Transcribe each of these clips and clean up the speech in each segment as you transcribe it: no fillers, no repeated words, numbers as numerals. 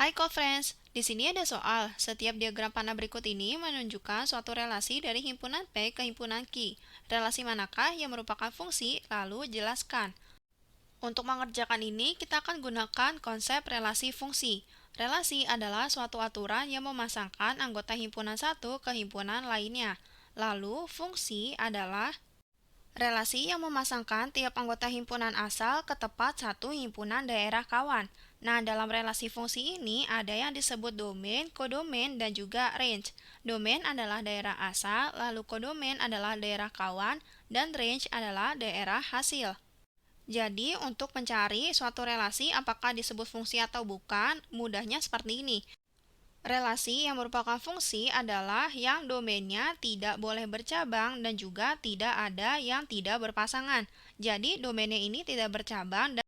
Hai co-friends, di sini ada soal. Setiap diagram panah berikut ini menunjukkan suatu relasi dari himpunan P ke himpunan Q. Relasi manakah yang merupakan fungsi? Lalu jelaskan. Untuk mengerjakan ini, kita akan gunakan konsep relasi fungsi. Relasi adalah suatu aturan yang memasangkan anggota himpunan satu ke himpunan lainnya. Lalu, fungsi adalah relasi yang memasangkan tiap anggota himpunan asal ke tempat satu himpunan daerah kawan. Nah, dalam relasi fungsi ini ada yang disebut domain, kodomain, dan juga range. Domain adalah daerah asal, lalu kodomain adalah daerah kawan, dan range adalah daerah hasil. Jadi, untuk mencari suatu relasi apakah disebut fungsi atau bukan, mudahnya seperti ini. Relasi yang merupakan fungsi adalah yang domainnya tidak boleh bercabang dan juga tidak ada yang tidak berpasangan. Jadi, domainnya ini tidak bercabang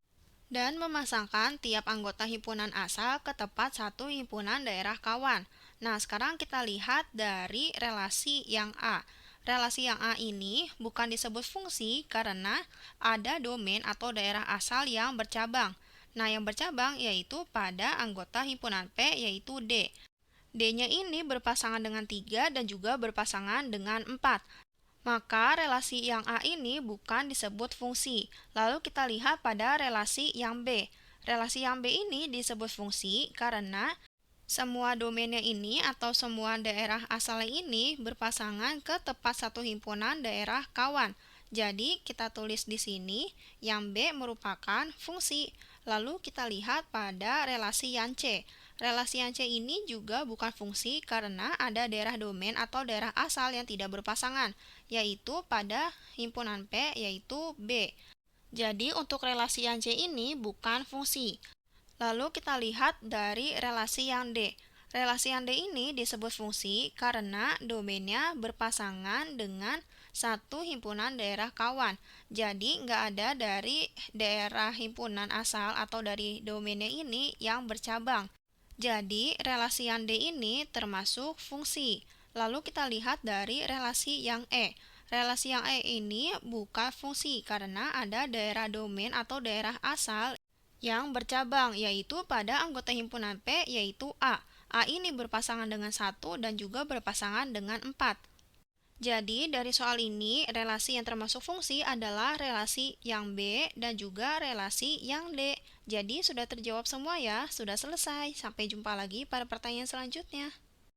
dan memasangkan tiap anggota himpunan asal ke tempat satu himpunan daerah kawan. Nah, sekarang kita lihat dari relasi yang A. Relasi yang A ini bukan disebut fungsi karena ada domain atau daerah asal yang bercabang. Nah, yang bercabang yaitu pada anggota himpunan P yaitu D. D-nya ini berpasangan dengan 3 dan juga berpasangan dengan 4. Maka relasi yang A ini bukan disebut fungsi. Lalu kita lihat pada relasi yang B. Relasi yang B ini disebut fungsi karena semua domainnya ini atau semua daerah asalnya ini berpasangan ke tempat satu himpunan daerah kawan. Jadi kita tulis di sini yang B merupakan fungsi. Lalu kita lihat pada relasi yang C. Relasi yang C ini juga bukan fungsi karena ada daerah domain atau daerah asal yang tidak berpasangan, yaitu pada himpunan P yaitu B. Jadi untuk relasi yang C ini bukan fungsi. Lalu kita lihat dari relasi yang D. Relasi yang D ini disebut fungsi karena domainnya berpasangan dengan satu himpunan daerah kawan. Jadi nggak ada dari daerah himpunan asal atau dari domainnya ini yang bercabang. Jadi relasi yang D ini termasuk fungsi. Lalu kita lihat dari relasi yang E. Relasi yang E ini bukan fungsi karena ada daerah domain atau daerah asal yang bercabang, yaitu pada anggota himpunan P, yaitu A. A ini berpasangan dengan 1 dan juga berpasangan dengan 4. Jadi, dari soal ini, relasi yang termasuk fungsi adalah relasi yang B dan juga relasi yang D. Jadi, sudah terjawab semua ya, sudah selesai. Sampai jumpa lagi pada pertanyaan selanjutnya.